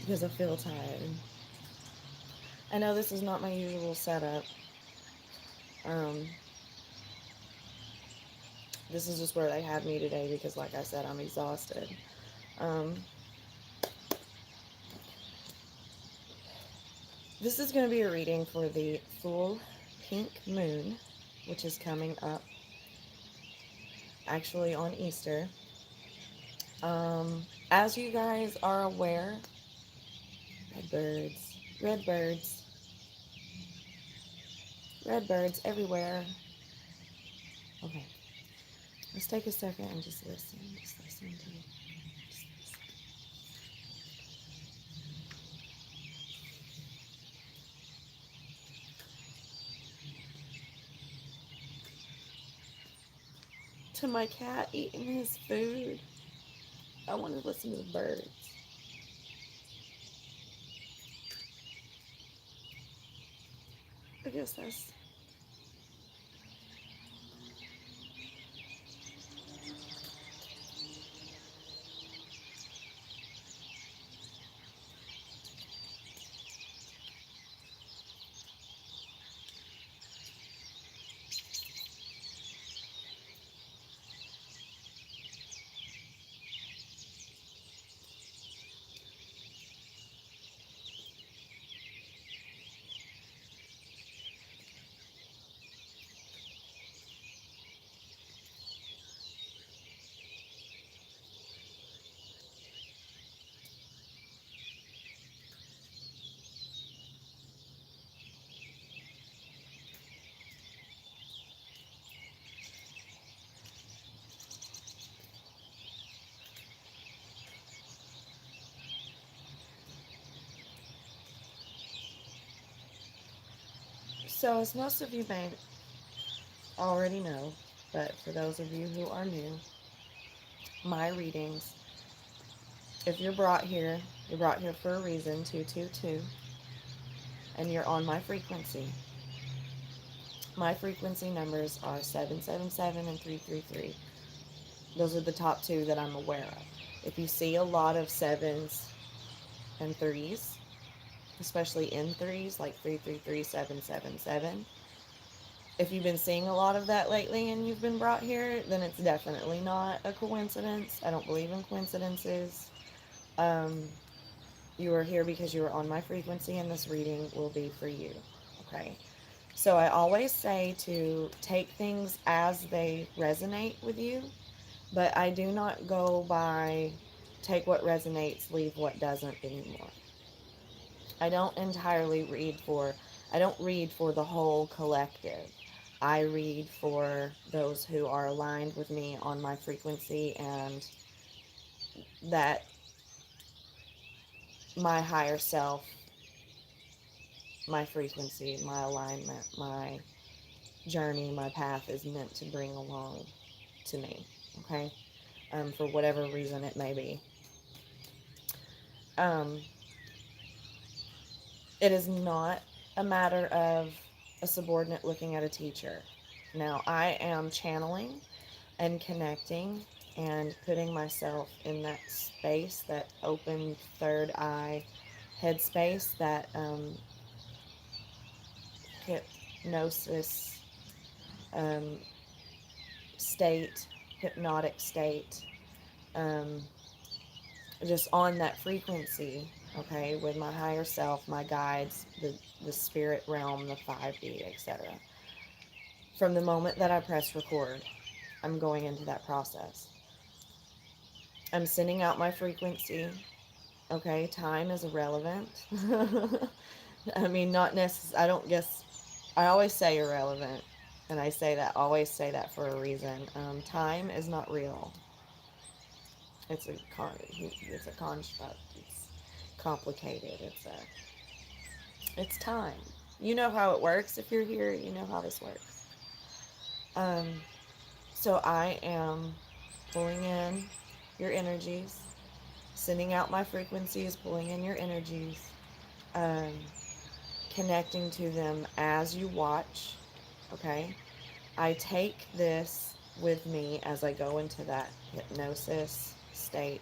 because I feel tired. I know this is not my usual setup. Um, this is just where they have me today because, like I said, I'm exhausted. Um, this is going to be a reading for the full pink moon, which is coming up actually on Easter. As you guys are aware, red birds, red birds, red birds everywhere. Okay, let's take a second and just listen. Just listen to me. Just listen. To my cat eating his food. I want to listen to the birds. I guess that's. So, as most of you may already know, but for those of you who are new, my readings, if you're brought here for a reason, 222, and you're on my frequency. My frequency numbers are 777 and 333. Those are the top two that I'm aware of. If you see a lot of sevens and threes, especially in threes, like 333777, if you've been seeing a lot of that lately and you've been brought here, then it's definitely not a coincidence. I don't believe in coincidences. Um, you are here because you are on my frequency, and this reading will be for you. Okay? So I always say to take things as they resonate with you, but I do not go by take what resonates, leave what doesn't anymore. I don't entirely read for, I don't read for the whole collective. I read for those who are aligned with me on my frequency, and that my higher self, my frequency, my alignment, my journey, my path is meant to bring along to me. Okay? For whatever reason it may be. Um, it is not a matter of a subordinate looking at a teacher. Now, I am channeling and connecting and putting myself in that space, that open third eye headspace, that hypnosis um, state, hypnotic state, um, just on that frequency, okay, with my higher self, my guides, the spirit realm, the 5D, etc. From the moment that I press record, I'm going into that process. I'm sending out my frequency. Okay, time is irrelevant. I mean, not necessarily, I don't guess, I always say irrelevant, and I say that, always say that for a reason. Time is not real. It's a construct. It's complicated. It's time. You know how it works. If you're here, you know how this works. Um, so I am pulling in your energies, sending out my frequencies, pulling in your energies, um, connecting to them as you watch. Okay, I take this with me as I go into that hypnosis state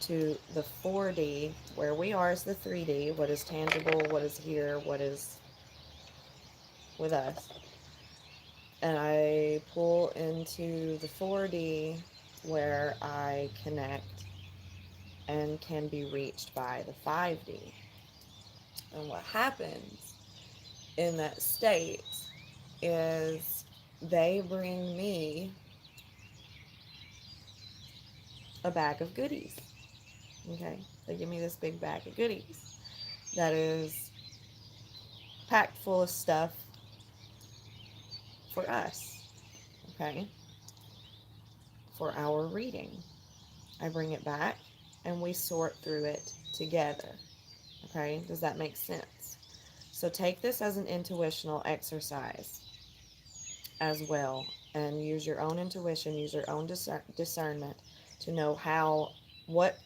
to the 4D, where we are is the 3D, what is tangible, what is here, what is with us. And I pull into the 4D where I connect and can be reached by the 5D. And what happens in that state is they bring me a bag of goodies. Okay? They give me this big bag of goodies that is packed full of stuff for us. Okay? For our reading. I bring it back and we sort through it together. Okay? Does that make sense? So take this as an intuitional exercise as well, and use your own intuition, use your own discernment to know what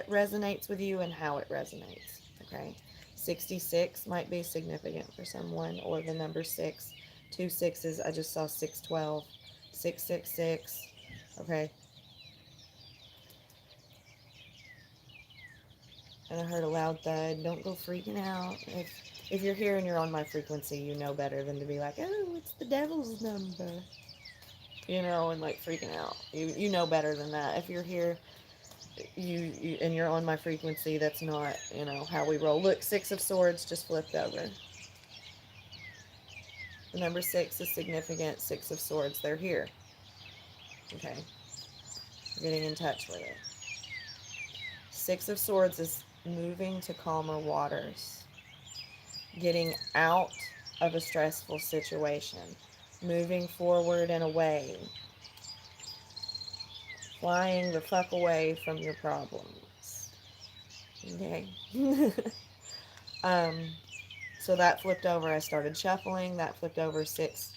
resonates with you and how it resonates. Okay, 66 might be significant for someone, or the number 6, 2 sixes. I just saw 612, 666. Okay, and I heard a loud thud. Don't go freaking out. If you're here and you're on my frequency, you know better than to be like, oh, it's the devil's number, and like freaking out. You know better than that. If you're here, you and you're on my frequency, that's not, how we roll. Look, 6 of Swords just flipped over. The number 6 is significant. 6 of Swords, they're here. Okay. Getting in touch with it. 6 of Swords is moving to calmer waters. Getting out of a stressful situation. Moving forward and away. Flying the fuck away from your problems. Okay. So that flipped over. I started shuffling. That flipped over. Six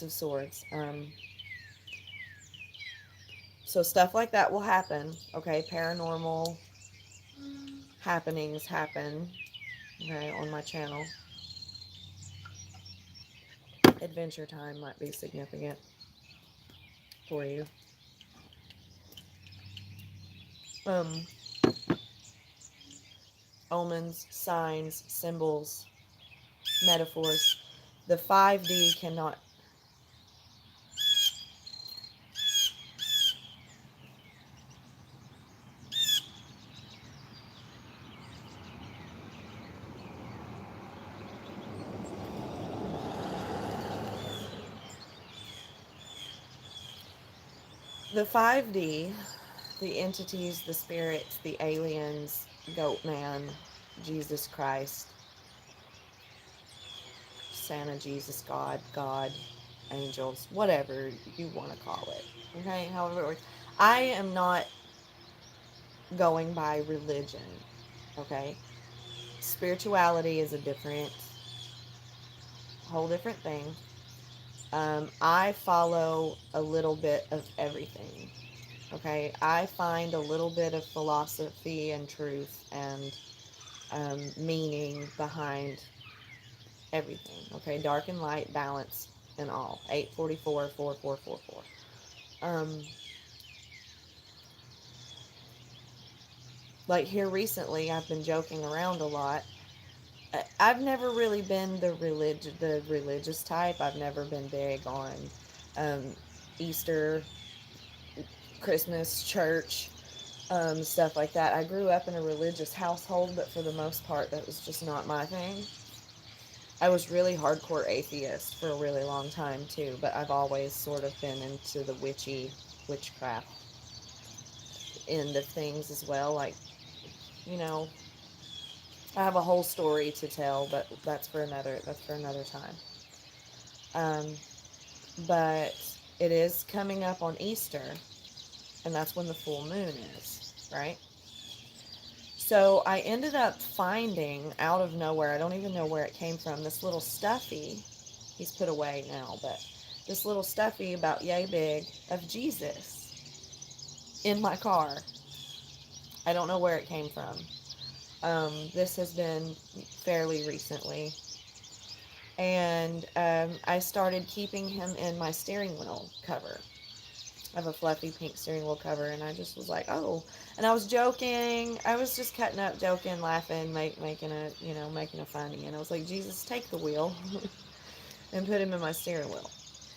of Swords. So stuff like that will happen. Okay, paranormal happenings happen. Okay, on my channel. Adventure time might be significant for you. Omens, signs, symbols, metaphors. The 5D cannot. The 5D, the entities, the spirits, the aliens, Goat Man, Jesus Christ, Santa, Jesus, God, angels, whatever you want to call it. Okay, however it works. I am not going by religion. Okay, spirituality is a whole different thing. I follow a little bit of everything. Okay, I find a little bit of philosophy and truth and meaning behind everything. Okay, dark and light, balance and all. 844, 4444. Like here recently, I've been joking around a lot. I've never really been the religious type. I've never been big on Easter, Christmas, church, stuff like that. I grew up in a religious household, but for the most part, that was just not my thing. I was really hardcore atheist for a really long time too, but I've always sort of been into the witchcraft end of things as well. Like, I have a whole story to tell, but that's for another time. But it is coming up on Easter, and that's when the full moon is, right? So I ended up finding out of nowhere, I don't even know where it came from, this little stuffy, he's put away now, but this little stuffy about yay big of Jesus in my car. I don't know where it came from. This has been fairly recently. And I started keeping him in my steering wheel cover. I have a fluffy pink steering wheel cover, and I just was like, oh. And I was joking. I was just cutting up, joking, laughing, making a, making a funny. And I was like, Jesus, take the wheel and put him in my steering wheel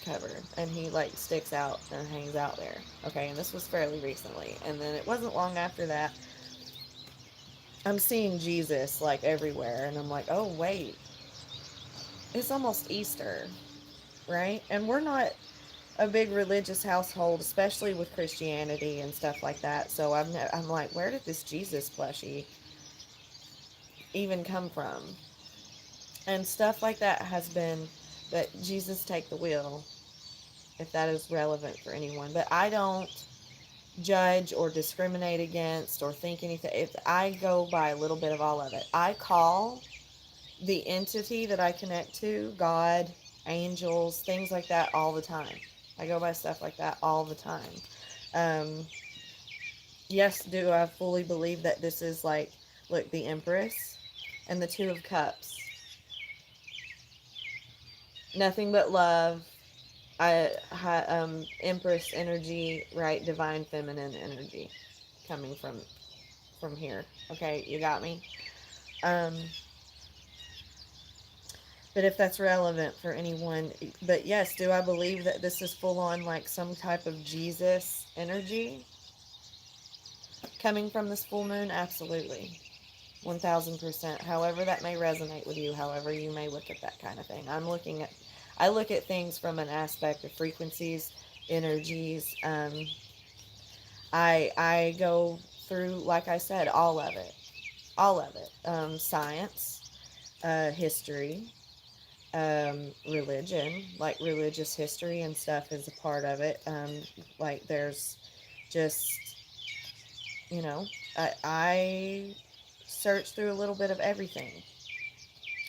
cover. And he, like, sticks out and hangs out there. Okay, and this was fairly recently. And then it wasn't long after that, I'm seeing Jesus, like, everywhere. And I'm like, oh, wait. It's almost Easter, right? And we're not a big religious household, especially with Christianity and stuff like that. So I'm like, where did this Jesus plushie even come from? And stuff like that has been that Jesus take the wheel, if that is relevant for anyone. But I don't judge or discriminate against or think anything. If I go by a little bit of all of it, I call the entity that I connect to God, angels, things like that all the time. I go by stuff like that all the time. Um, yes, do I fully believe that this is like, look, the Empress and the Two of Cups. Nothing but love. Empress energy, right? Divine feminine energy coming from here. Okay, you got me. Um, but if that's relevant for anyone, but yes, do I believe that this is full on like some type of Jesus energy coming from this full moon? Absolutely. 1000%. However that may resonate with you, however you may look at that kind of thing. I look at things from an aspect of frequencies, energies. I go through, like I said, all of it. All of it. Science, history, religion, like religious history and stuff is a part of it. Like there's just, you know, I search through a little bit of everything.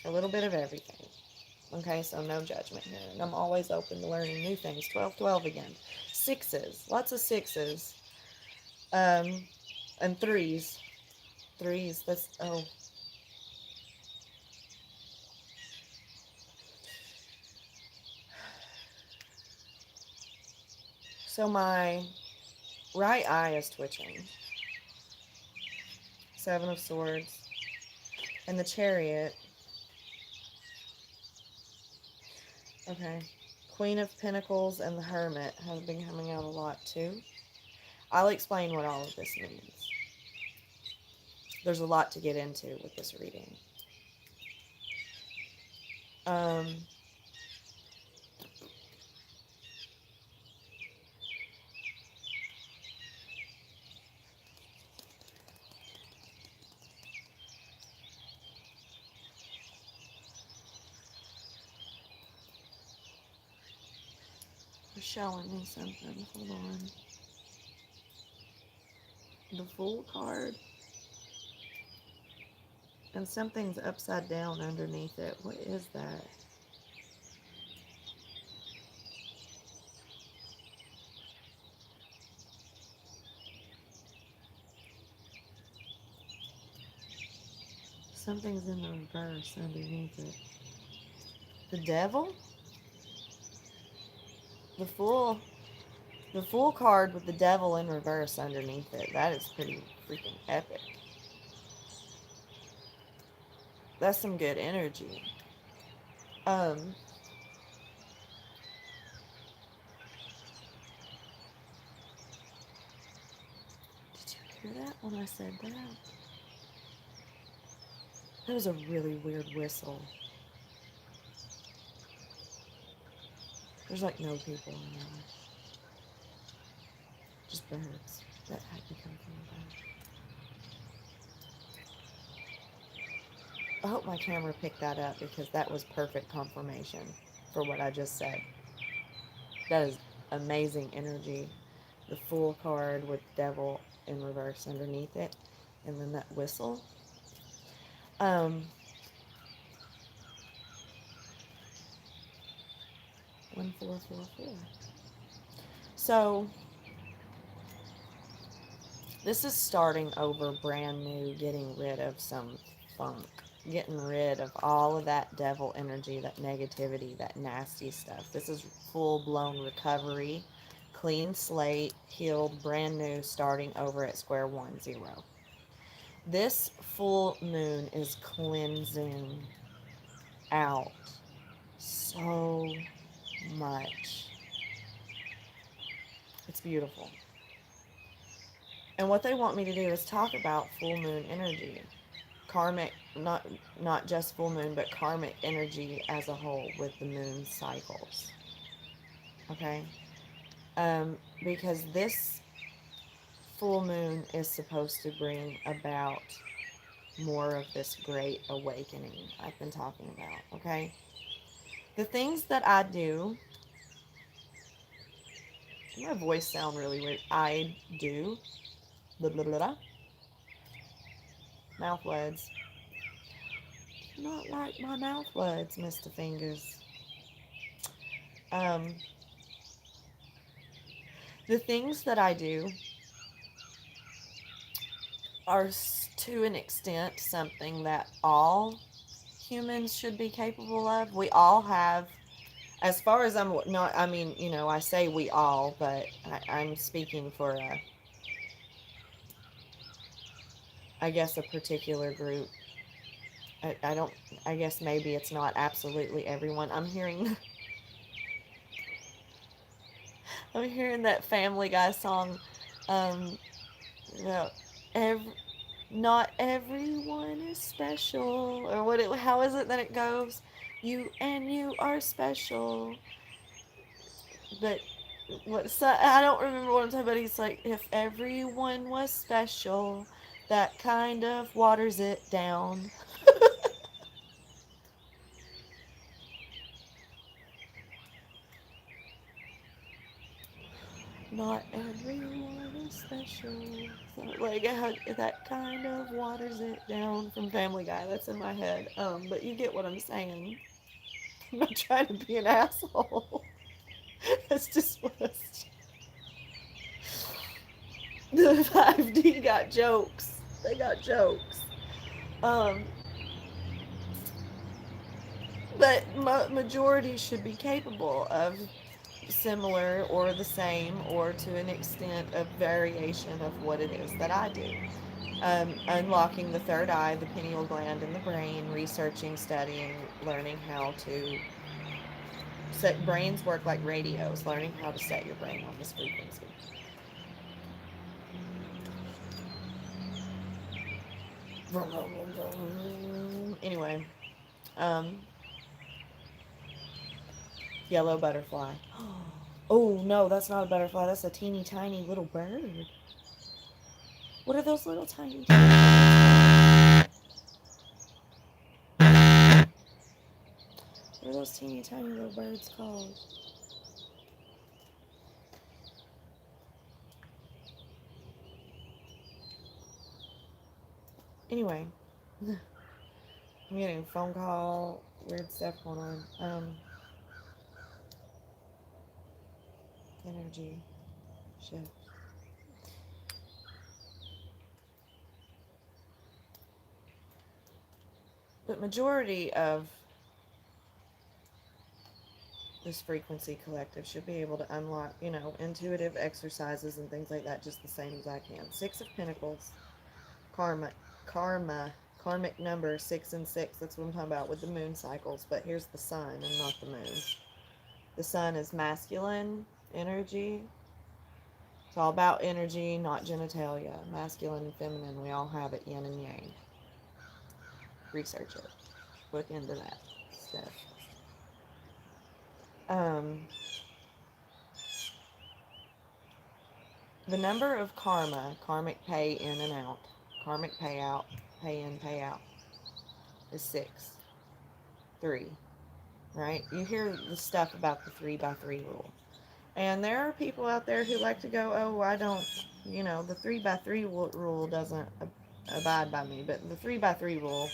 A little bit of everything. Okay, so no judgment here. And I'm always open to learning new things. 12-12 again. Sixes. Lots of sixes. And threes. Threes. That's, oh. So my right eye is twitching. Seven of Swords. And the Chariot. Okay. Queen of Pentacles and the Hermit have been coming out a lot too. I'll explain what all of this means. There's a lot to get into with this reading. Um, they're showing me something. Hold on. The Fool card. And something's upside down underneath it. What is that? Something's in the reverse underneath it. The Devil? The Fool. The Fool card with the Devil in reverse underneath it. That is pretty freaking epic. That's some good energy. Um, did you hear that when I said that? That was a really weird whistle. There's like no people in there. Just birds that had to come from above. I hope my camera picked that up because that was perfect confirmation for what I just said. That is amazing energy. The Fool card with Devil in reverse underneath it. And then that whistle. 1444. So this is starting over brand new, getting rid of some funk, getting rid of all of that devil energy, that negativity, that nasty stuff. This is full blown recovery, clean slate, healed, brand new, starting over at square one, zero. This full moon is cleansing out so much. It's beautiful. And what they want me to do is talk about full moon energy. Karmic, not just full moon, but karmic energy as a whole with the moon cycles. Okay? Because this full moon is supposed to bring about more of this great awakening I've been talking about. Okay? The things that I do, my voice sound really weird. I do, blah, blah, blah, blah, mouth words. Not like my mouth words, Mr. Fingers. Um, the things that I do are to an extent something that all humans should be capable of. We all have, as far as I'm not, I mean, I say we all, but I'm speaking for I guess a particular group. I don't, I guess maybe it's not absolutely everyone. I'm hearing that Family Guy song, um, about not everyone is special, or how is it that it goes? You are special, but I don't remember what I'm talking about. He's like, if everyone was special, that kind of waters it down. Not everyone is special. So, like, that kind of waters it down from Family Guy. That's in my head. But you get what I'm saying. I'm not trying to be an asshole. That's just what the 5D got jokes. They got jokes. Um, but majority should be capable of similar or the same, or to an extent of variation of what it is that I do. Unlocking the third eye, the pineal gland in the brain, researching, studying, learning how to set brains work like radios, learning how to set your brain on this frequency. Anyway, um, yellow butterfly. Oh no, that's not a butterfly. That's a teeny tiny little bird. What are those little tiny? What are those teeny tiny little birds called? Anyway, I'm getting a phone call. Weird stuff going on. Energy shift. But majority of this frequency collective should be able to unlock, intuitive exercises and things like that just the same as I can. Six of Pentacles, karma, karma, karmic number 6 and 6. That's what I'm talking about with the moon cycles. But here's the sun and not the moon. The sun is masculine energy. It's all about energy, not genitalia. Masculine and feminine, we all have it, yin and yang. Research it. Look into that stuff. The number of karma, karmic pay in and out, karmic payout, pay in, pay out, is 6. 3. Right? You hear the stuff about the 3x3 rule. And there are people out there who like to go, oh, I don't, the 3x3 rule doesn't abide by me. But the 3x3 rule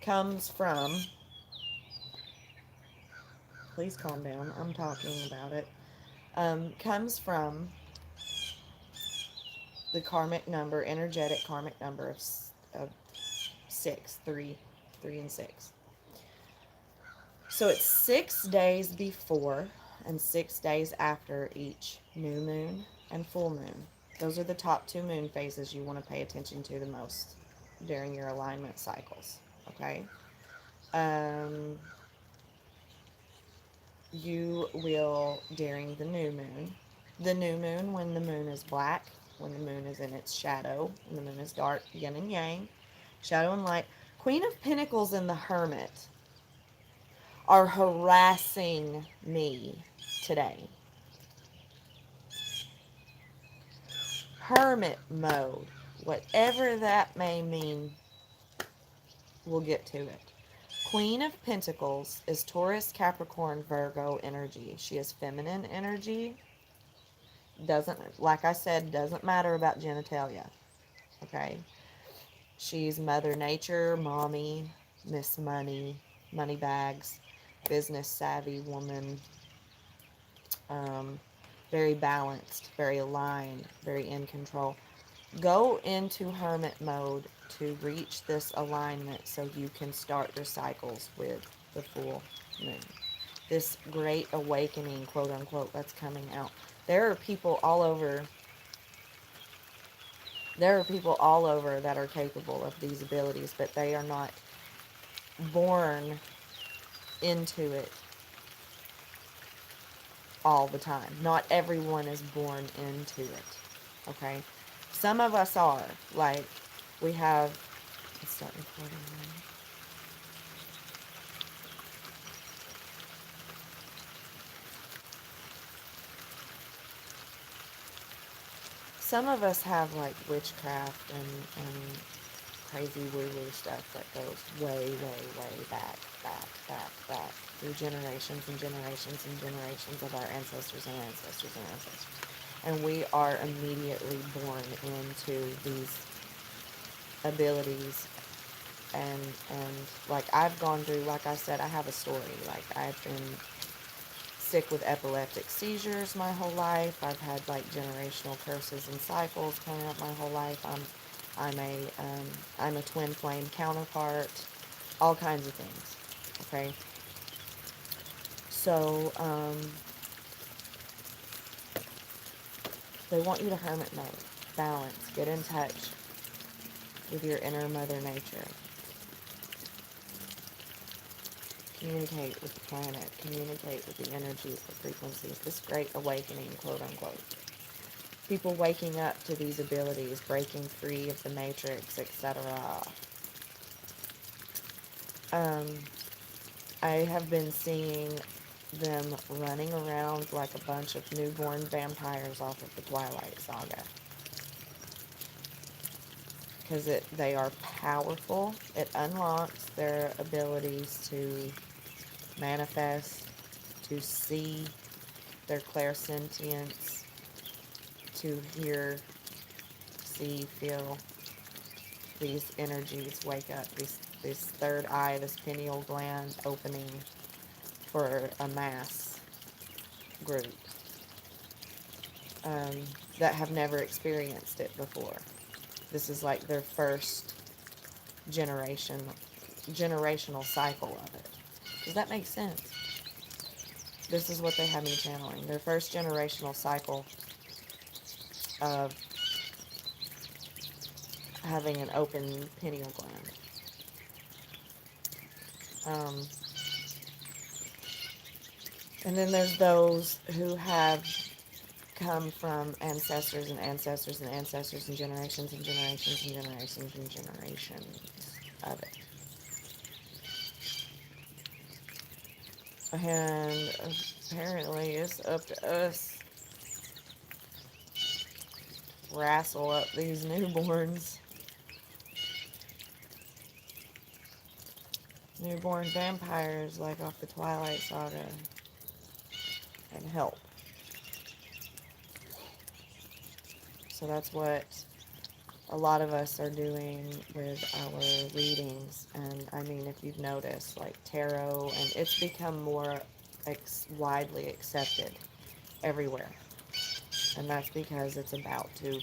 comes from, please calm down, I'm talking about it, comes from the karmic number, energetic karmic number of 6, 3 and 6. So it's 6 days before and 6 days after each new moon and full moon. Those are the top 2 moon phases you want to pay attention to the most during your alignment cycles. Okay? Um, you will, during the new moon, when the moon is black, when the moon is in its shadow, when the moon is dark, yin and yang, shadow and light. Queen of Pentacles and the Hermit are harassing me today. Hermit mode, whatever that may mean, we'll get to it. Queen of Pentacles is Taurus, Capricorn, Virgo energy. She is feminine energy. Doesn't, like I said, doesn't matter about genitalia. Okay? She's Mother Nature, mommy, Miss Money, money bags, business savvy woman, very balanced, very aligned, very in control. Go into hermit mode to reach this alignment so you can start your cycles with the full moon. This great awakening, quote unquote, that's coming out. There are people all over. There are people all over that are capable of these abilities, but they are not born into it all the time. Not everyone is born into it. Okay? Some of us are. Like, we have... Let's start recording now. Some of us have, like, witchcraft and crazy woo-woo stuff that goes way, way, way back through generations and generations and generations of our ancestors and ancestors and ancestors. And we are immediately born into these abilities. And like, I've gone through, like I said, I have a story. Like, I've been sick with epileptic seizures my whole life. I've had, like, generational curses and cycles coming up my whole life. I'm a twin flame counterpart, all kinds of things. Okay, so they want you to hermit mode, balance, get in touch with your inner Mother Nature, communicate with the planet, communicate with the energies, the frequencies. This great awakening, quote unquote. People waking up to these abilities, breaking free of the matrix, etc. I have been seeing them running around like a bunch of newborn vampires off of the Twilight Saga. Because they are powerful. It unlocks their abilities to manifest, to see, their clairsentience, to hear, see, feel these energies wake up, this third eye, this pineal gland opening for a mass group that have never experienced it before. This is like their first generational cycle of it. Does that make sense? This is what they have me channeling. Their first generational cycle of having an open pineal gland. And then there's those who have come from ancestors and ancestors and ancestors and generations and generations and generations and generations of it. And apparently it's up to us to wrestle up these newborns. Newborn vampires like off the Twilight Saga. And help. So that's what a lot of us are doing with our readings. And I mean, if you've noticed, like tarot, and it's become more widely accepted everywhere. And that's because it's about to,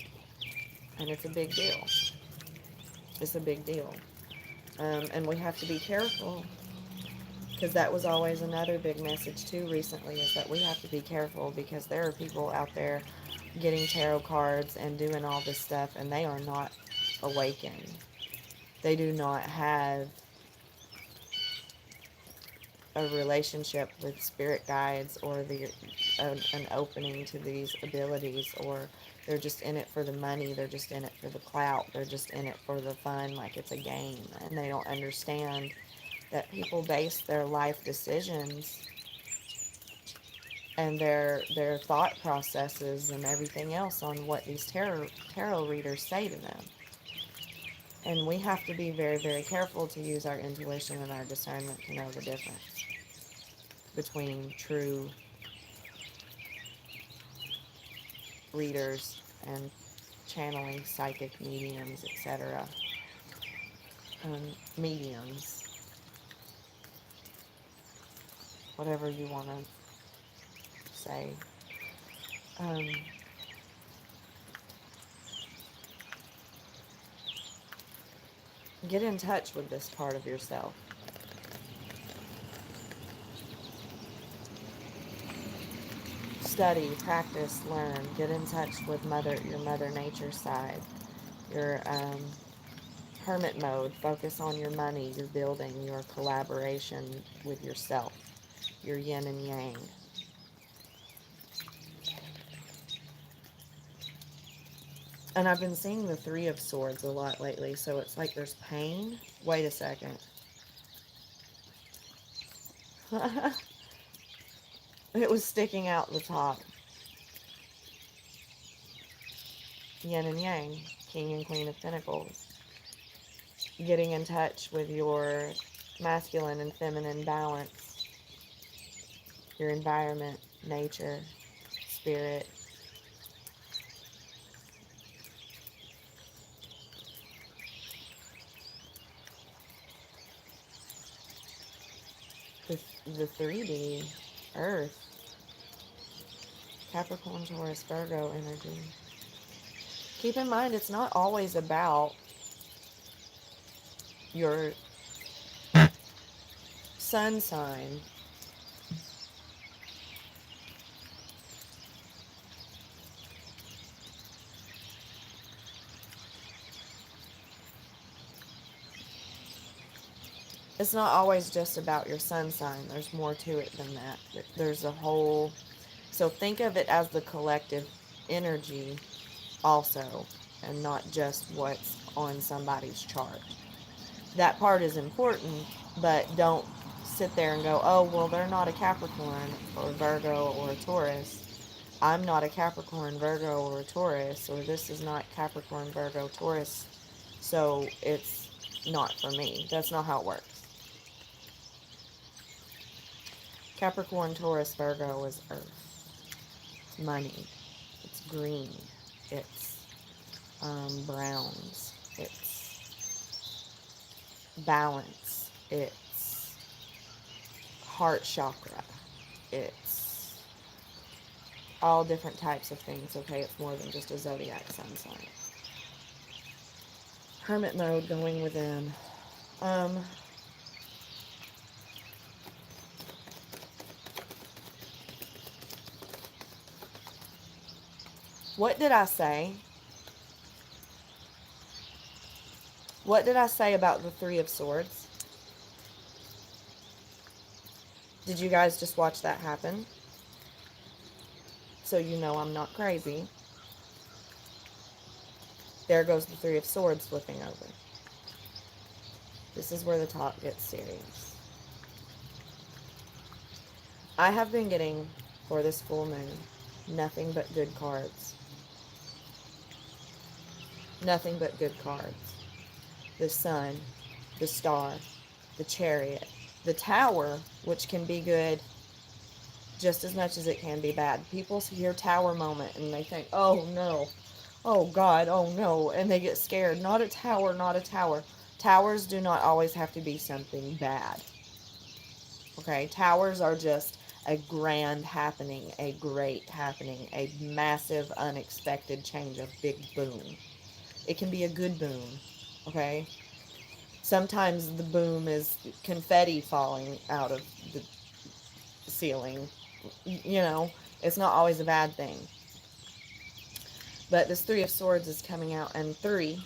and it's a big deal. It's a big deal. And we have to be careful Because that was always another big message too recently, is that we have to be careful, because there are people out there getting tarot cards and doing all this stuff, and they are not awakened. They do not have a relationship with spirit guides, or an opening to these abilities, or they're just in it for the money, they're just in it for the clout, they're just in it for the fun, like it's a game, and they don't understand that people base their life decisions and their thought processes and everything else on what these tarot readers say to them. And we have to be very, very careful to use our intuition and our discernment to know the difference between true readers and channeling psychic mediums, etc. Mediums, whatever you want to say. Get in touch with this part of yourself. Study, practice, learn. Get in touch with your mother nature side. Your hermit mode. Focus on your money, your building, your collaboration with yourself. Your yin and yang. And I've been seeing the Three of Swords a lot lately, so it's like there's pain. Wait a second. It was sticking out the top. Yin and Yang, King and Queen of Pentacles. Getting in touch with your masculine and feminine balance. Your environment, nature, spirit. The 3D, Earth, Capricorn, Taurus, Virgo energy. Keep in mind, it's not always about your sun sign. It's not always just about your sun sign. There's more to it than that. There's a whole... So think of it as the collective energy also, and not just what's on somebody's chart. That part is important, but don't sit there and go, oh, well, they're not a Capricorn or Virgo or a Taurus. I'm not a Capricorn, Virgo, or a Taurus, or this is not Capricorn, Virgo, Taurus, so it's not for me. That's not how it works. Capricorn, Taurus, Virgo is earth. It's money. It's green. It's browns. It's balance. It's heart chakra. It's all different types of things, okay? It's more than just a zodiac sun sign. Hermit mode, going within. What did I say? What did I say about the Three of Swords? Did you guys just watch that happen? So you know I'm not crazy. There goes the Three of Swords flipping over. This is where the talk gets serious. I have been getting, for this full moon, nothing but good cards. Nothing but good cards. The Sun, the Star, the Chariot, the Tower, which can be good just as much as it can be bad. People hear Tower moment and they think, oh no, oh God, oh no, and they get scared. Not a tower, not a tower. Towers do not always have to be something bad. Okay, towers are just a grand happening, a great happening, a massive unexpected change, a big boom. It can be a good boom, okay? Sometimes the boom is confetti falling out of the ceiling. You know, it's not always a bad thing. But this Three of Swords is coming out, and 3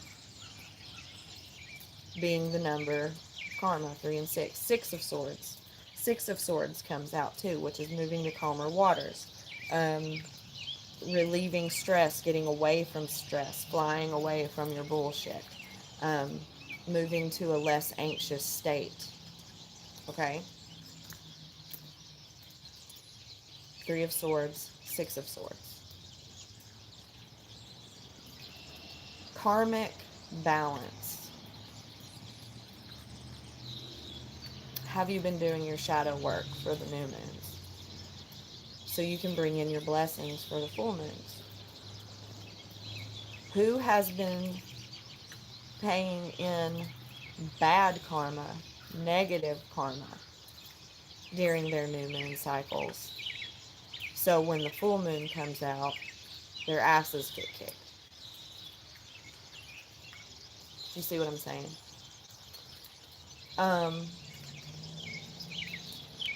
being the number karma, 3 and 6. 6 of Swords. 6 of Swords comes out too, which is moving to calmer waters. Relieving stress, getting away from stress, flying away from your bullshit. Um, Moving to a less anxious state. Okay? 3 of Swords, 6 of Swords. Karmic balance. Have you been doing your shadow work for the new moons? So you can bring in your blessings for the full moons. Who has been paying in bad karma, negative karma during their new moon cycles? So when the full moon comes out, their asses get kicked. You see what I'm saying?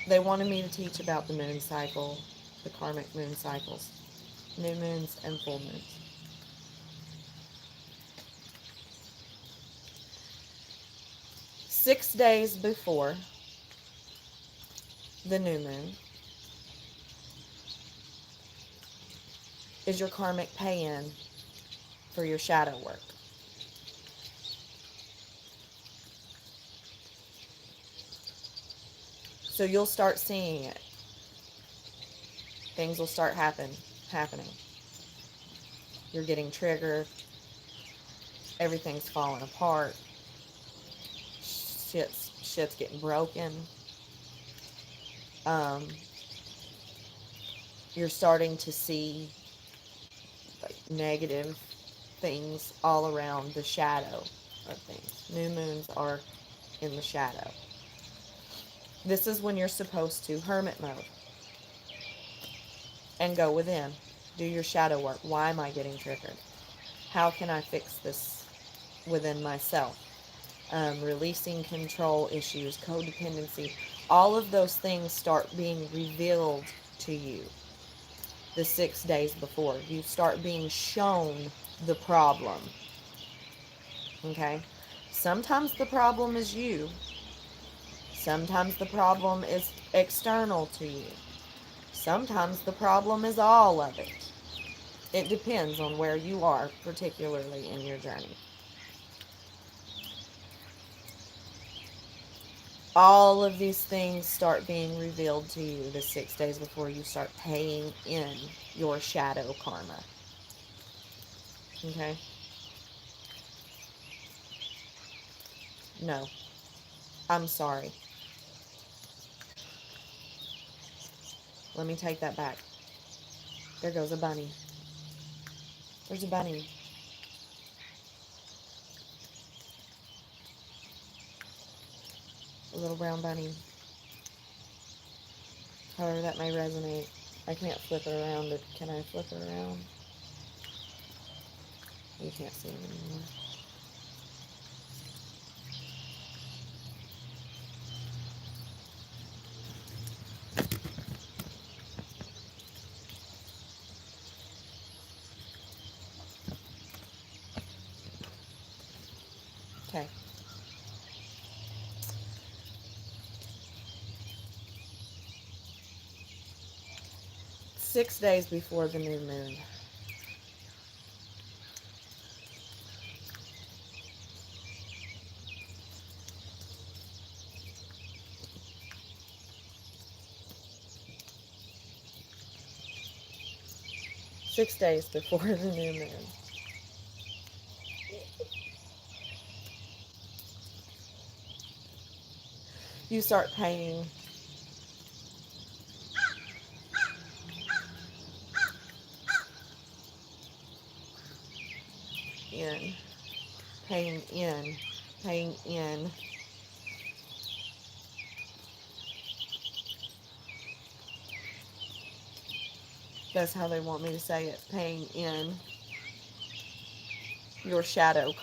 They wanted me to teach about the moon cycle, the karmic moon cycles, new moons and full moons. Six days before the new moon is your karmic pay-in for your shadow work. So you'll start seeing it. Things will start happening. You're getting triggered. Everything's falling apart. Shit's getting broken. You're starting to see like negative things all around the shadow of things. New moons are in the shadow. This is when you're supposed to hermit mode and go within. Do your shadow work. Why am I getting triggered? How can I fix this within myself? Releasing control issues, codependency. All of those things start being revealed to you the 6 days before. You start being shown the problem. Okay? Sometimes the problem is you. Sometimes the problem is external to you. Sometimes the problem is all of it. It depends on where you are, particularly in your journey. All of these things start being revealed to you the 6 days before you start paying in your shadow karma. Okay? No. I'm sorry. Let me take that back. There goes a bunny. There's a bunny. A little brown bunny. However that may resonate. I can't flip it around. Can I flip it around? You can't see it anymore. Okay. Six days before the new moon. Six days before the new moon. You start paying in, paying in, paying in. That's how they want me to say it. Paying in your shadow,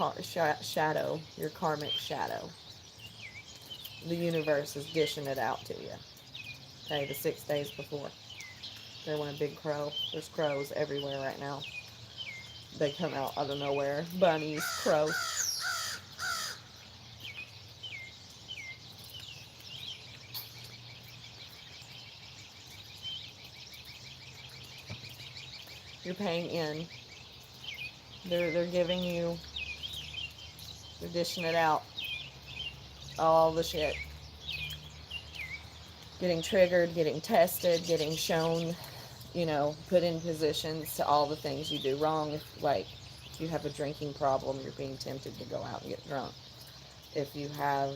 your karmic shadow. the universe is dishing it out to you. Okay, the 6 days before. There went a big crow. There's crows everywhere right now. They come out of nowhere. Bunnies, crows. You're paying in. They're giving you, they're dishing it out. All the shit. Getting triggered, getting tested, getting shown, put in positions to all the things you do wrong. If you have a drinking problem, you're being tempted to go out and get drunk. If you have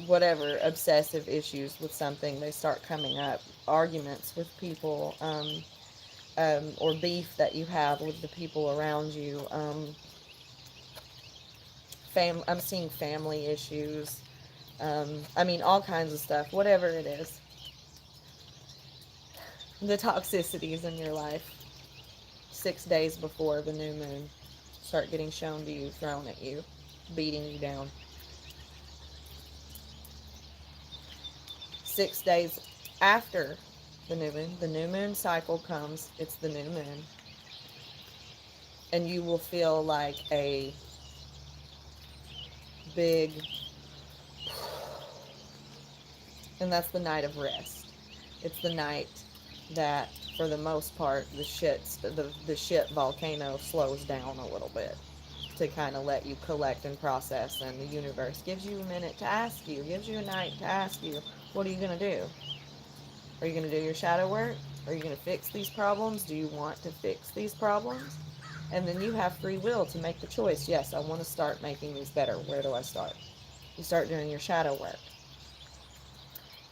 whatever obsessive issues with something, they start coming up. Arguments with people, or beef that you have with the people around you. I'm seeing family issues. All kinds of stuff. Whatever it is. The toxicities in your life. 6 days before the new moon start getting shown to you, thrown at you, beating you down. 6 days after the new moon cycle comes, it's the new moon. And you will feel like a big, and that's the night of rest. It's the night that, for the most part, the shit volcano slows down a little bit to kind of let you collect and process, and the universe gives you a minute to ask you, gives you a night to ask you, what are you going to do? Are you going to do your shadow work? Are you going to fix these problems? Do you want to fix these problems? And then you have free will to make the choice. Yes, I want to start making these better. Where do I start? You start doing your shadow work.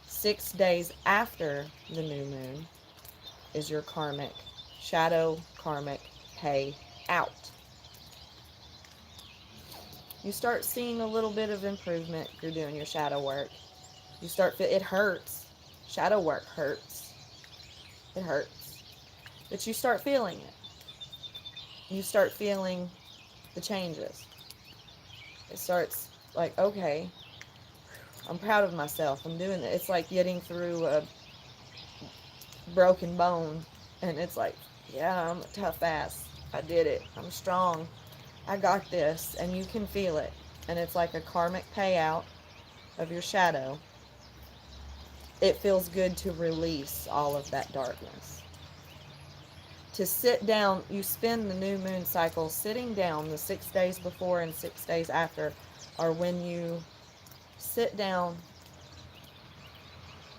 6 days after the new moon is your shadow karmic pay out. You start seeing a little bit of improvement if you're doing your shadow work. It hurts. Shadow work hurts. It hurts. But you start feeling it. You start feeling the changes. It starts like, okay, I'm proud of myself. I'm doing it. It's like getting through a broken bone, and it's like, yeah, I'm a tough ass. I did it. I'm strong. I got this. And you can feel it. And it's like a karmic payout of your shadow. It feels good to release all of that darkness. To sit down, you spend the new moon cycle sitting down. The 6 days before and 6 days after are when you sit down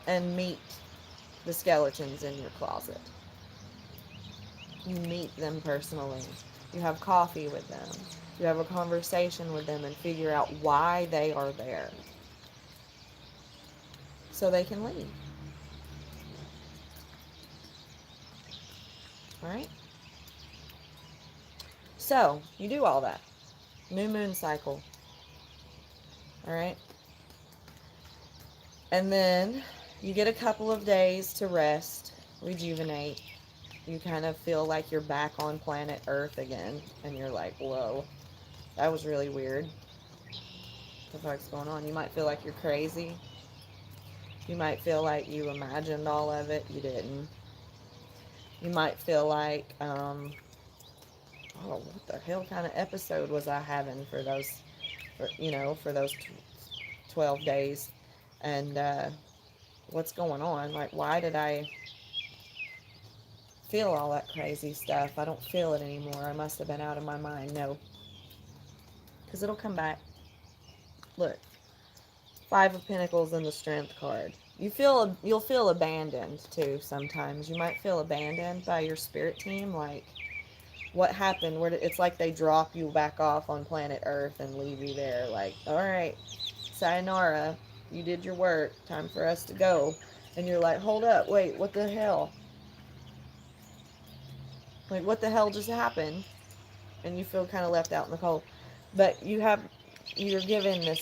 and meet the skeletons in your closet. You meet them personally. You have coffee with them. You have a conversation with them and figure out why they are there, so they can leave. Alright? So, you do all that. New moon cycle. Alright? And then you get a couple of days to rest, rejuvenate. You kind of feel like you're back on planet Earth again. And you're like, whoa, that was really weird. What the fuck's going on? You might feel like you're crazy. You might feel like you imagined all of it. You didn't. You might feel like, oh, what the hell kind of episode was I having for those 12 days? And what's going on? Like, why did I feel all that crazy stuff? I don't feel it anymore. I must have been out of my mind. No. Because it'll come back. Look. 5 of Pentacles and the Strength card. You'll feel abandoned too sometimes. You might feel abandoned by your spirit team. Like, what happened? It's like they drop you back off on planet Earth and leave you there. Like, alright, sayonara. You did your work. Time for us to go. And you're like, hold up, wait, what the hell? Like, what the hell just happened? And you feel kind of left out in the cold. But you're given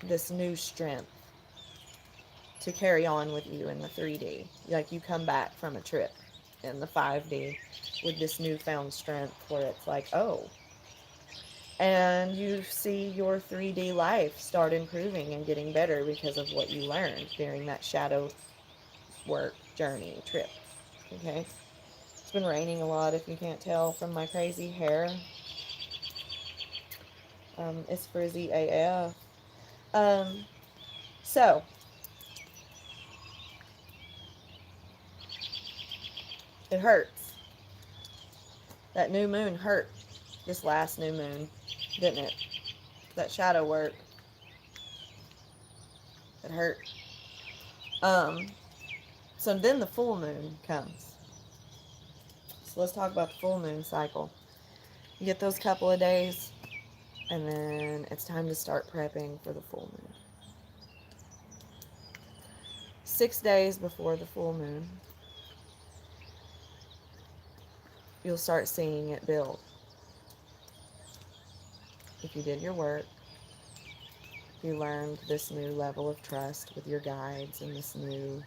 this new strength to carry on with you in the 3D. Like, you come back from a trip in the 5D with this newfound strength where it's like, oh, And you see your 3D life start improving and getting better because of what you learned during that shadow work journey trip. Okay? It's been raining a lot if you can't tell from my crazy hair. It's frizzy AF. Um, so, it hurts. That new moon hurt this last new moon, didn't it? That shadow work, it hurt. Um, so then the full moon comes. So let's talk about the full moon cycle. You get those couple of days, and then it's time to start prepping for the full moon. 6 days before the full moon, you'll start seeing it build. If you did your work, if you learned this new level of trust with your guides and this new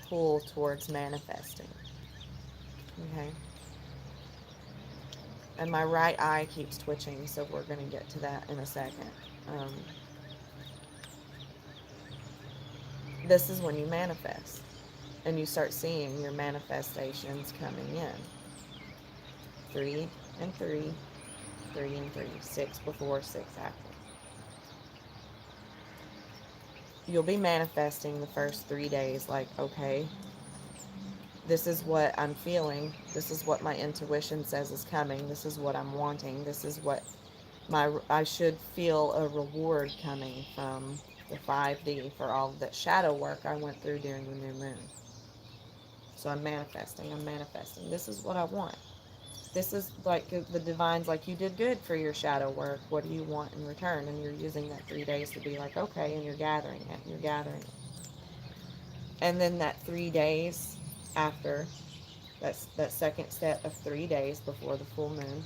pull towards manifesting. Okay? And my right eye keeps twitching, so we're going to get to that in a second. This is when you manifest. And you start seeing your manifestations coming in. 3 and 3, 3 and 3, 6 before, 6 after. You'll be manifesting the first 3 days like, okay, this is what I'm feeling. This is what my intuition says is coming. This is what I'm wanting. This is what I should feel a reward coming from the 5D for all of that shadow work I went through during the new moon. So I'm manifesting. This is what I want. This is like the divine's like, you did good for your shadow work. What do you want in return? And you're using that 3 days to be like, okay, and you're gathering it. And then that 3 days after, that second step of 3 days before the full moon,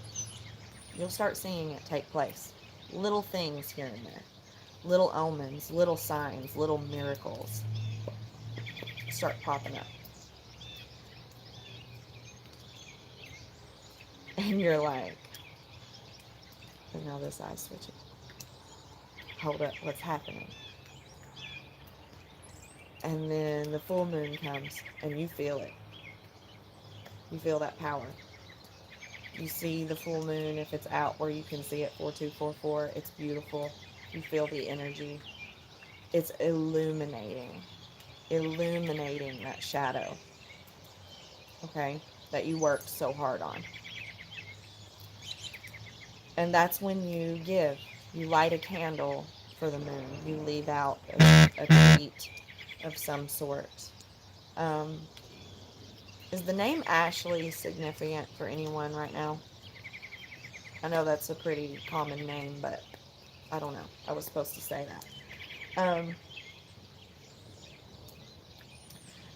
you'll start seeing it take place. Little things here and there. Little omens, little signs, little miracles start popping up. And you're like, and now this eye's switching. Hold up, what's happening? And then the full moon comes and you feel it. You feel that power. You see the full moon, if it's out where you can see it, 4244, it's beautiful. You feel the energy. It's illuminating that shadow, okay, that you worked so hard on. And that's when you give. You light a candle for the moon. You leave out a treat of some sort. Is the name Ashley significant for anyone right now? I know that's a pretty common name, but I don't know. I was supposed to say that.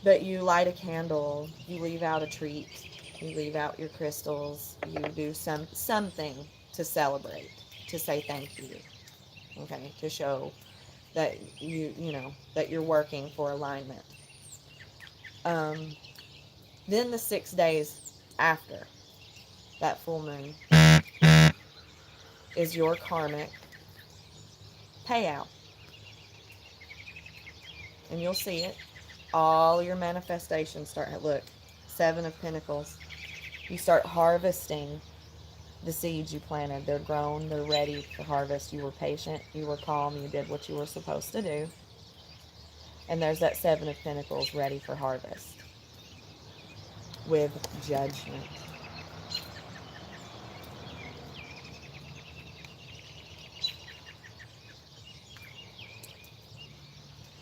But you light a candle, you leave out a treat, you leave out your crystals, you do something to celebrate, to say thank you, okay, to show that you know that you're working for alignment. Then the 6 days after that full moon is your karmic payout, and you'll see it. All your manifestations start. Look, 7 of Pentacles. You start harvesting the seeds you planted. They're grown, they're ready for harvest. You were patient, you were calm, you did what you were supposed to do. And there's that 7 of Pentacles ready for harvest with judgment.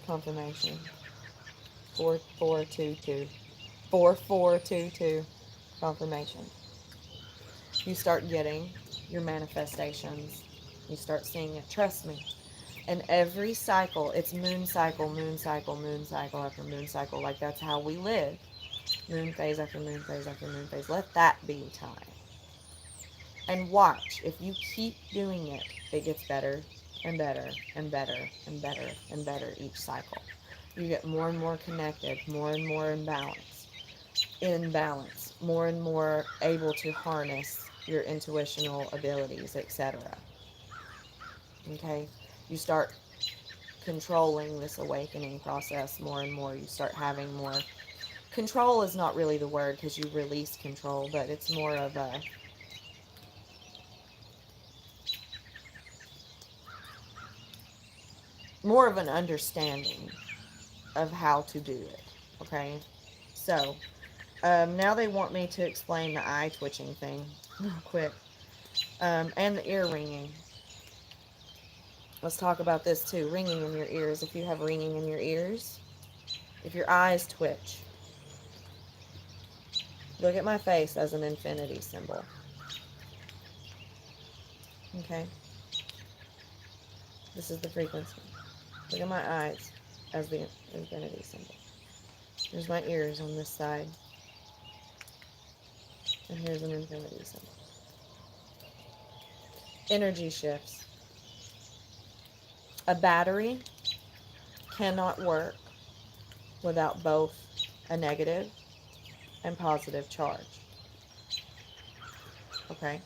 Confirmation. 4422. 4422. Confirmation. You start getting your manifestations. You start seeing it. Trust me. And every cycle, it's moon cycle, moon cycle, moon cycle after moon cycle. Like that's how we live. Moon phase after moon phase after moon phase. Let that be time. And watch. If you keep doing it, it gets better and better and better and better and better each cycle. You get more and more connected, more and more in balance, more and more able to harness your intuitional abilities, etc. Okay? You start controlling this awakening process more and more. You start having more control is not really the word because you release control, but it's more of an understanding of how to do it. Okay? So, now they want me to explain the eye twitching thing real quick. And the ear ringing. Let's talk about this too. Ringing in your ears. If you have ringing in your ears, if your eyes twitch, look at my face as an infinity symbol. Okay? This is the frequency. Look at my eyes as the infinity symbol. Here's my ears on this side. And here's an infinity symbol. Energy shifts. A battery cannot work without both a negative and positive charge. Okay?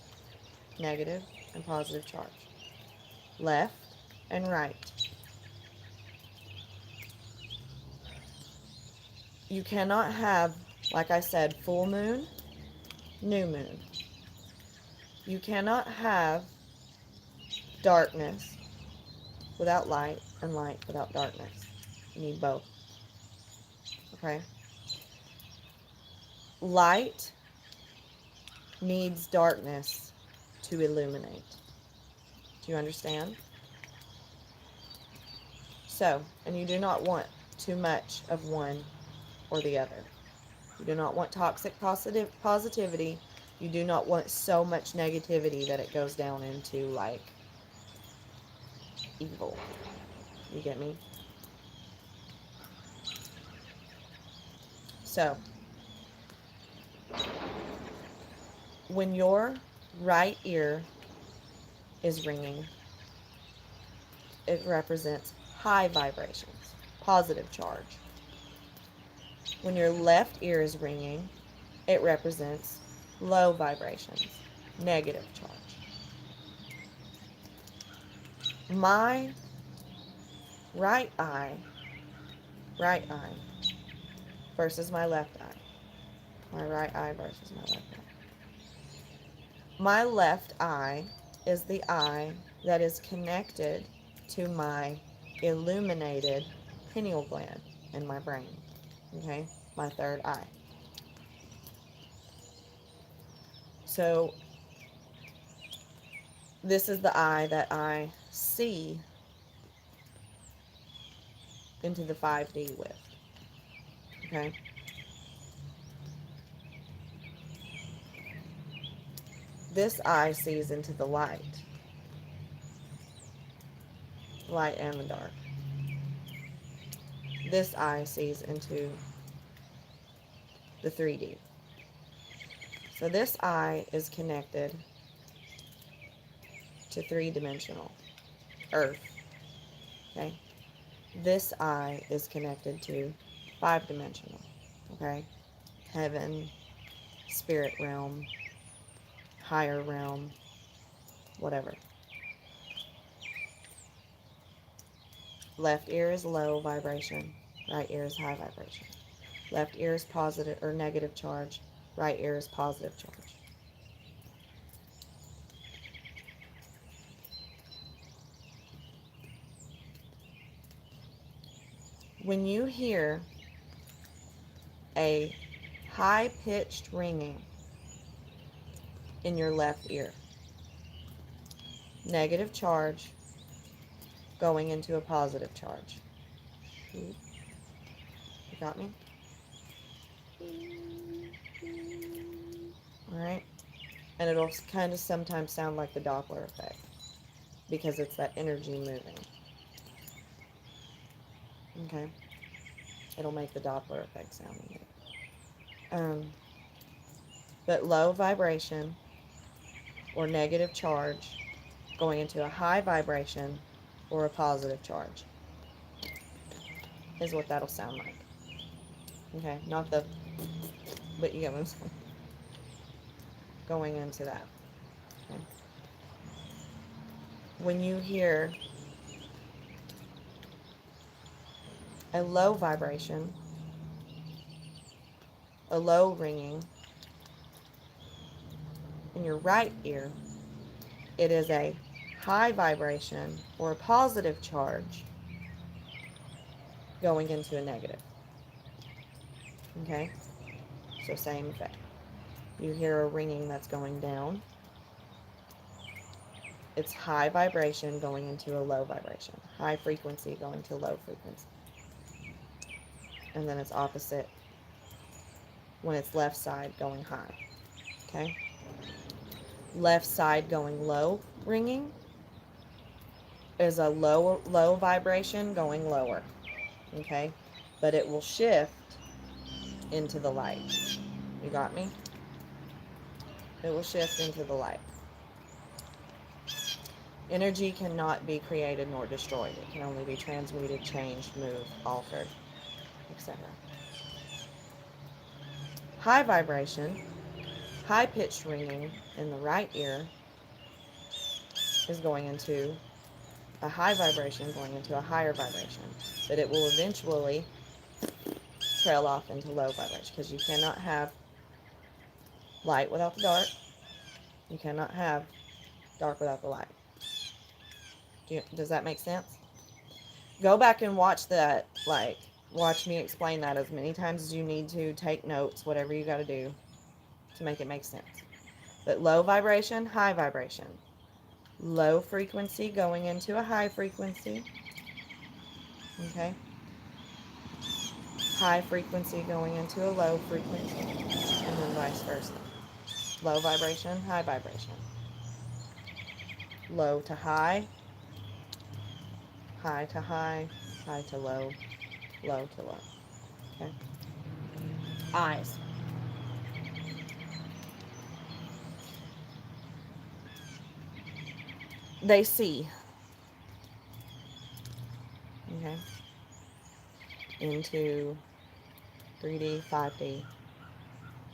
Negative and positive charge. Left and right. You cannot have, like I said, full moon, new moon. You cannot have darkness without light and light without darkness. You need both. Okay? Light needs darkness to illuminate. Do you understand? So, and you do not want too much of one or the other. You do not want toxic positivity. You do not want so much negativity that it goes down into like evil. You get me? So, when your right ear is ringing, it represents high vibrations, positive charge. When your left ear is ringing, it represents low vibrations, negative charge. My right eye versus my left eye. My right eye versus my left eye. My left eye is the eye that is connected to my illuminated pineal gland in my brain. Okay? My third eye. So, this is the eye that I see into the 5D with. Okay? This eye sees into the light and the dark. This eye sees into the 3D. So this eye is connected to 3-dimensional Earth. Okay? This eye is connected to 5-dimensional. Okay? Heaven, spirit realm, higher realm, whatever. Left ear is low vibration. Right ear is high vibration. Left ear is positive or negative charge. Right ear is positive charge. When you hear a high-pitched ringing in your left ear, negative charge going into a positive charge. You got me? Alright? And it'll kind of sometimes sound like the Doppler effect because it's that energy moving. Okay? It'll make the Doppler effect sound. But low vibration or negative charge going into a high vibration or a positive charge. is what that'll sound like. Okay, not the, but you get what I'm saying. Going into that. Okay. When you hear a low vibration, a low ringing in your right ear, it is a high vibration or a positive charge going into a negative. Okay? So same effect. You hear a ringing that's going down. It's high vibration going into a low vibration. High frequency going to low frequency. And then it's opposite when it's left side going high. Okay? Left side going low ringing is a low vibration going lower. Okay? But it will shift into the light. You got me? It will shift into the light. Energy cannot be created nor destroyed. It can only be transmuted, changed, moved, altered, etc. High vibration, high-pitched ringing in the right ear is going into a high vibration, going into a higher vibration. But it will eventually trail off into low vibration because you cannot have light without the dark. You cannot have dark without the light. Does that make sense? Go back and watch that, watch me explain that as many times as you need to. Take notes, whatever you got to do to make it make sense. But low vibration, high vibration. Low frequency going into a high frequency. Okay? High frequency going into a low frequency. And then vice versa. Low vibration, high vibration. Low to high. High to high. High to low. Low to low. Okay? Eyes. They see. Okay? Into 3D, 5D,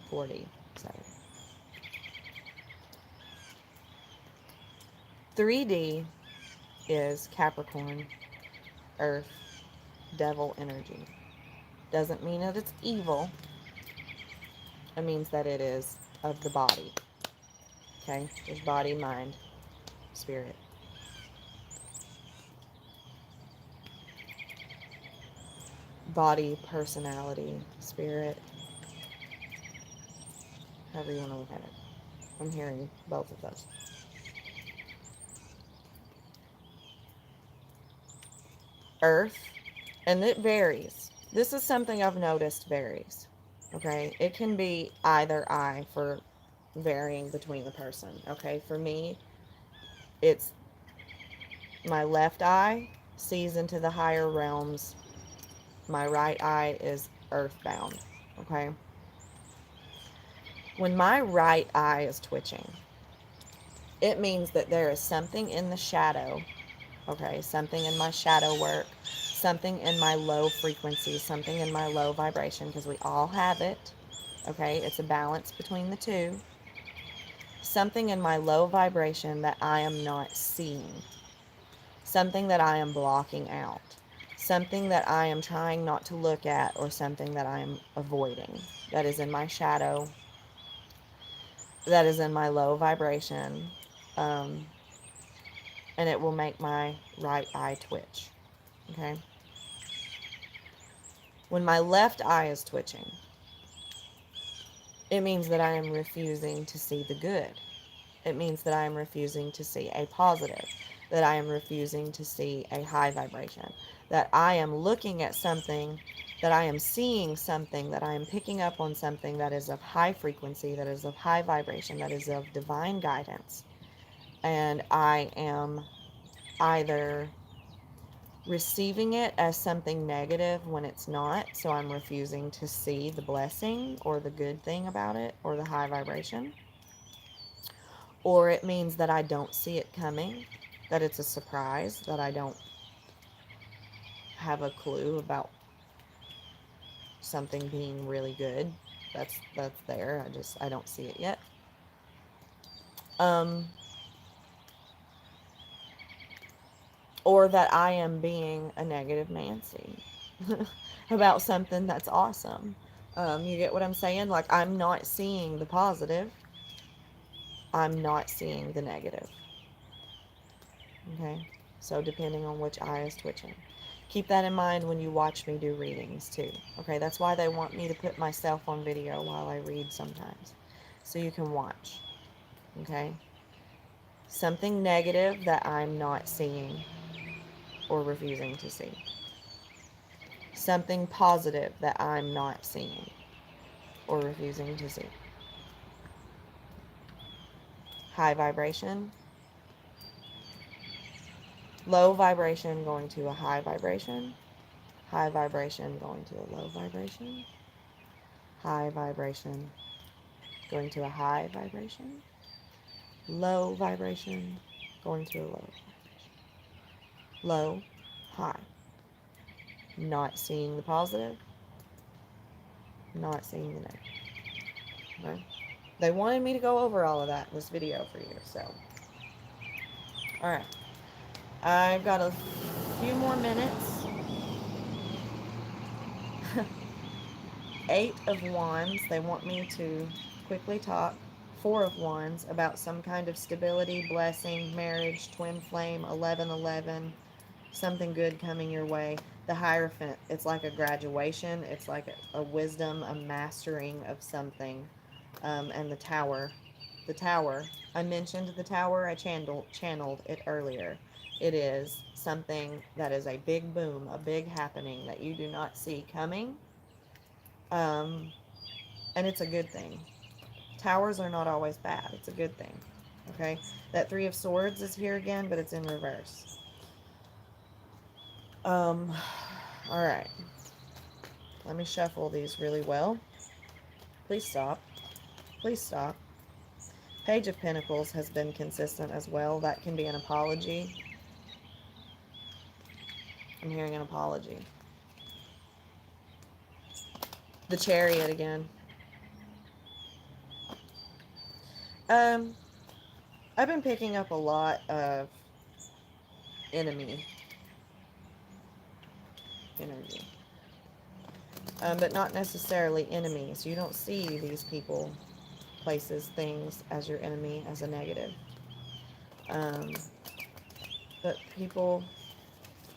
4D, etc. 3D is Capricorn, Earth, devil energy. Doesn't mean that it's evil. It means that it is of the body. Okay? There's body, mind, spirit. Body, personality, spirit. However you want to look at it. I'm hearing both of those. Earth, and it varies. This is something I've noticed varies. Okay? It can be either eye for varying between the person. Okay? For me, it's my left eye sees into the higher realms. My right eye is earthbound. Okay? When my right eye is twitching, it means that there is something in the shadow. Okay? Something in my shadow work. Something in my low frequency. Something in my low vibration. Because we all have it. Okay? It's a balance between the two. Something in my low vibration that I am not seeing. Something that I am blocking out. Something that I am trying not to look at, or something that I am avoiding. That is in my shadow. That is in my low vibration. And it will make my right eye twitch. Okay? When my left eye is twitching, it means that I am refusing to see the good. It means that I am refusing to see a positive. That I am refusing to see a high vibration. That I am looking at something, that I am seeing something, that I am picking up on something that is of high frequency, that is of high vibration, that is of divine guidance. And I am either receiving it as something negative when it's not, so I'm refusing to see the blessing or the good thing about it or the high vibration. Or it means that I don't see it coming, that it's a surprise, that I don't have a clue about something being really good. That's there. I don't see it yet. Or that I am being a negative Nancy about something that's awesome. You get what I'm saying? Like, I'm not seeing the positive. I'm not seeing the negative. Okay? So depending on which eye is twitching. Keep that in mind when you watch me do readings too. Okay? That's why they want me to put myself on video while I read sometimes. So you can watch. Okay? Something negative that I'm not seeing or refusing to see. Something positive that I'm not seeing or refusing to see. High vibration. Low vibration going to a high vibration. High vibration going to a low vibration. High vibration going to a high vibration. Low vibration going to a low vibration. Low, high. Not seeing the positive. Not seeing the negative. Okay? They wanted me to go over all of that in this video for you, so. Alright. I've got a few more minutes. 8 of Wands. They want me to quickly talk. 4 of Wands about some kind of stability, blessing, marriage, twin flame, 1111, something good coming your way. The Hierophant, it's like a graduation. It's like a wisdom, a mastering of something. And the Tower. The Tower. I mentioned the Tower. I channeled it earlier. It is something that is a big boom, a big happening that you do not see coming. And it's a good thing. Towers are not always bad. It's a good thing. Okay? That 3 of Swords is here again, but it's in reverse. Alright. Let me shuffle these really well. Please stop. Please stop. Page of Pentacles has been consistent as well. That can be an apology. I'm hearing an apology. The Chariot again. I've been picking up a lot of enemy energy. But not necessarily enemies. You don't see these people, places, things as your enemy, as a negative. But people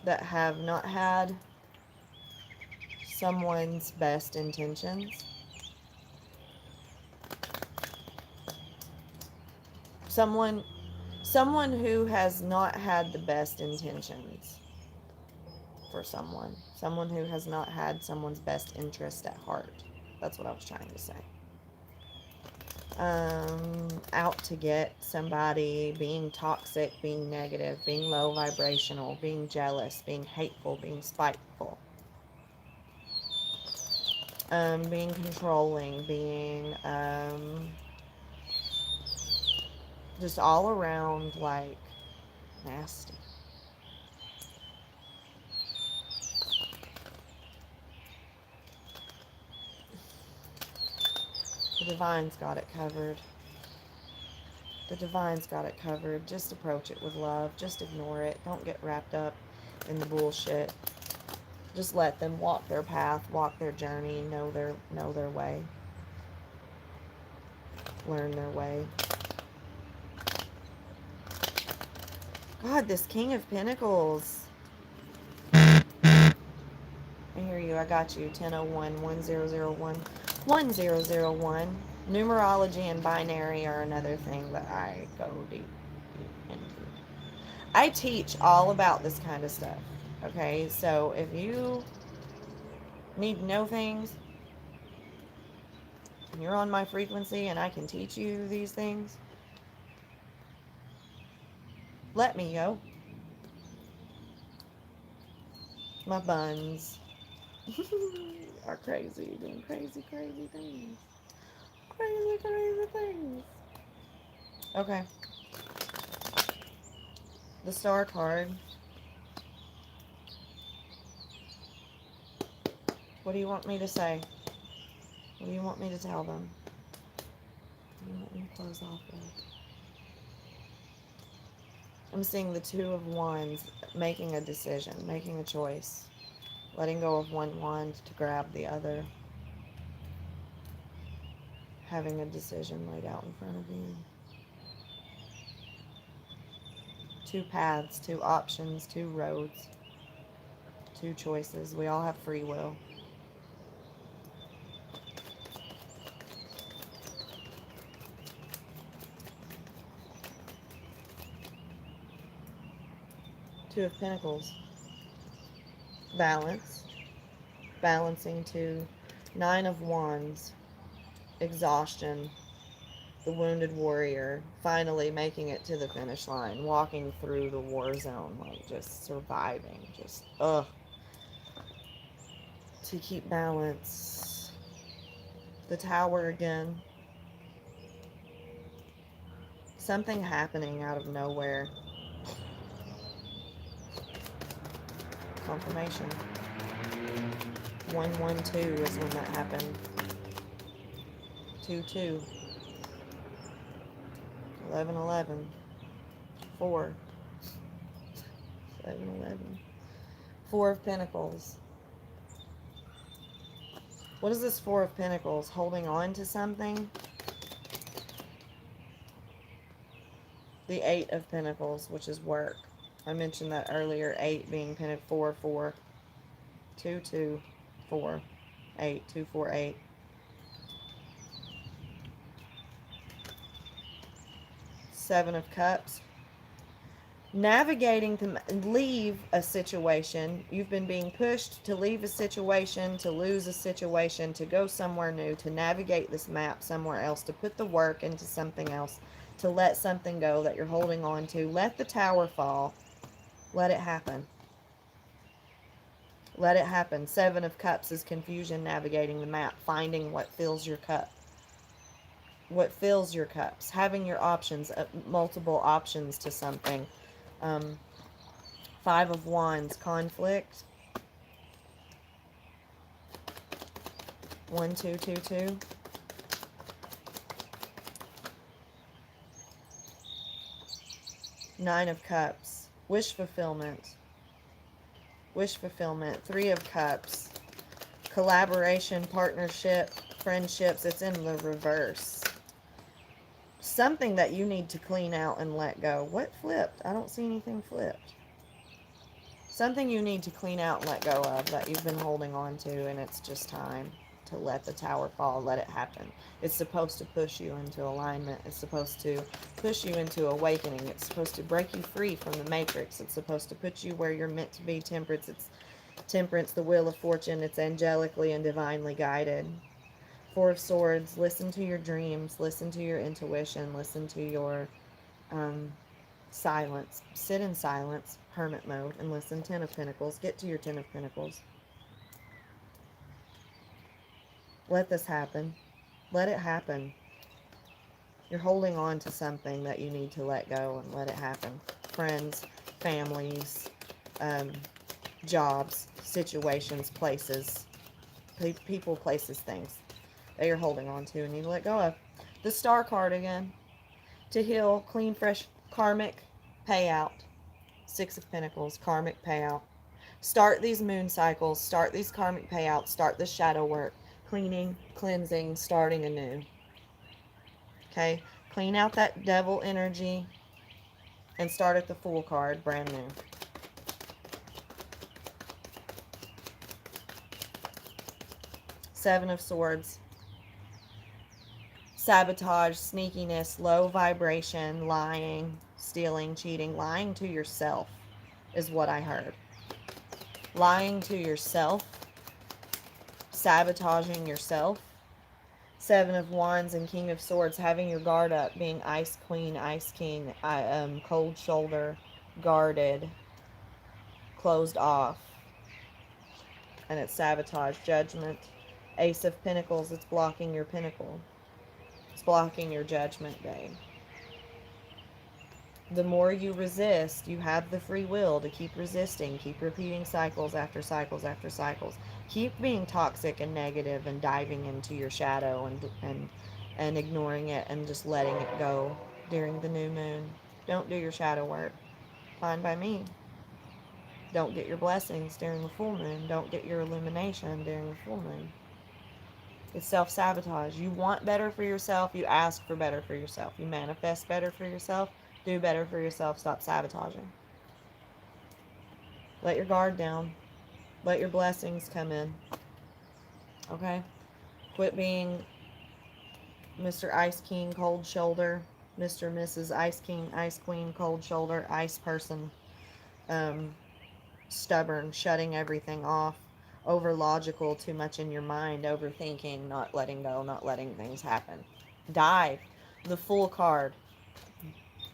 that have not had someone's best intentions. Someone who has not had the best intentions for someone. Someone who has not had someone's best interest at heart. That's what I was trying to say. Out to get somebody, being toxic, being negative, being low vibrational, being jealous, being hateful, being spiteful. Being controlling, being just all around like nasty. The Divine's got it covered. The Divine's got it covered. Just approach it with love. Just ignore it. Don't get wrapped up in the bullshit. Just let them walk their path, walk their journey, know their way. Learn their way. God, this King of Pentacles. I hear you. I got you. 1001, 1001, 1001. Numerology and binary are another thing that I go deep into. I teach all about this kind of stuff. Okay, so if you need to know things, and you're on my frequency and I can teach you these things, let me go. My buns are crazy, doing crazy, crazy things. Crazy, crazy things. Okay. The Star card. What do you want me to say? What do you want me to tell them? What do you want me to close off with? I'm seeing the Two of Wands making a decision, making a choice. Letting go of one wand to grab the other. Having a decision laid out in front of you. Two paths, two options, two roads, two choices. We all have free will. Two of Pentacles. Balance. Balancing to Nine of Wands. Exhaustion. The wounded warrior finally making it to the finish line, walking through the war zone, like just surviving, just to keep balance. The Tower again. Something happening out of nowhere. Confirmation. 112 is when that happened. 2-2. 11-11. 4. 11-11. Four of Pentacles. What is this Four of Pentacles? Holding on to something? The Eight of Pentacles, which is work. I mentioned that earlier. 8 being Pentacle 4, 4. 2, 2, 4. 8, 2, 4, 8. Seven of Cups. Navigating to leave a situation. You've been being pushed to leave a situation, to lose a situation, to go somewhere new, to navigate this map somewhere else, to put the work into something else, to let something go that you're holding on to. Let the tower fall. Let it happen. Let it happen. Seven of Cups is confusion, navigating the map, finding what fills your cup. What fills your cups. Having your options, multiple options to something. Five of Wands, conflict. 1, 2, 2, 2. Nine of Cups, wish fulfillment. Wish fulfillment. 3 of Cups, collaboration, partnership, friendships. It's in the reverse. Something that you need to clean out and let go. What flipped? I don't see anything flipped. Something you need to clean out and let go of that you've been holding on to, and it's just time to let the tower fall. Let it happen. It's supposed to push you into alignment. It's supposed to push you into awakening. It's supposed to break you free from the matrix. It's supposed to put you where you're meant to be. Temperance. It's Temperance, the wheel of fortune. It's angelically and divinely guided. Four of Swords. Listen to your dreams. Listen to your intuition. Listen to your silence. Sit in silence, hermit mode, and listen. 10 of Pentacles. Get to your 10 of Pentacles. Let this happen. Let it happen. You're holding on to something that you need to let go and let it happen. Friends, families, jobs, situations, places, people, places, things that you're holding on to and need to let go of. The Star card again. To heal, clean, fresh, karmic payout. 6 of Pentacles, karmic payout. Start these moon cycles. Start these karmic payouts. Start the shadow work. Cleaning, cleansing, starting anew. Okay? Clean out that devil energy and start at the Fool card, brand new. Seven of Swords. Sabotage, sneakiness, low vibration, lying, stealing, cheating. Lying to yourself is what I heard. Lying to yourself. Sabotaging yourself. Seven of Wands and King of Swords. Having your guard up. Being Ice Queen, Ice King. Cold shoulder. Guarded. Closed off. And it's sabotage. Judgment. Ace of Pentacles. It's blocking your pinnacle. It's blocking your judgment day. The more you resist, you have the free will to keep resisting, keep repeating cycles after cycles after cycles. Keep being toxic and negative and diving into your shadow and ignoring it and just letting it go during the new moon. Don't do your shadow work. Fine by me. Don't get your blessings during the full moon. Don't get your illumination during the full moon. It's self-sabotage. You want better for yourself. You ask for better for yourself. You manifest better for yourself. Do better for yourself. Stop sabotaging. Let your guard down. Let your blessings come in. Okay? Quit being Mr. Ice King, cold shoulder. Mr. and Mrs. Ice King, Ice Queen, cold shoulder, ice person. Um, Stubborn, shutting everything off. Over logical, too much in your mind. Overthinking, not letting go, not letting things happen. Dive. The Fool card.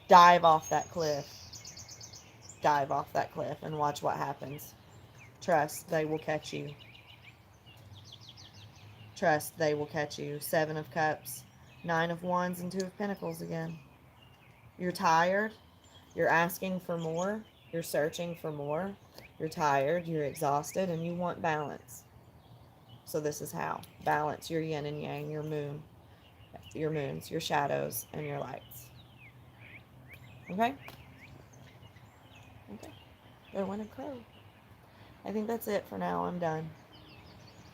Dive off that cliff. Dive off that cliff and watch what happens. Trust, they will catch you. Trust, they will catch you. Seven of Cups, Nine of Wands, and Two of Pentacles again. You're tired. You're asking for more. You're searching for more. You're tired. You're exhausted, and you want balance. So this is how. Balance your yin and yang, your moon, your moons, your shadows, and your lights. Okay? Okay. There went a crow. I think that's it for now. I'm done.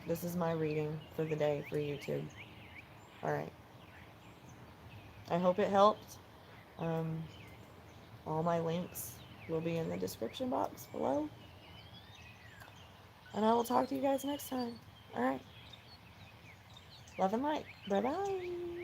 This is my reading for the day for YouTube. All right. I hope it helped. All my links will be in the description box below. And I will talk to you guys next time. All right. Love and light. Bye-bye.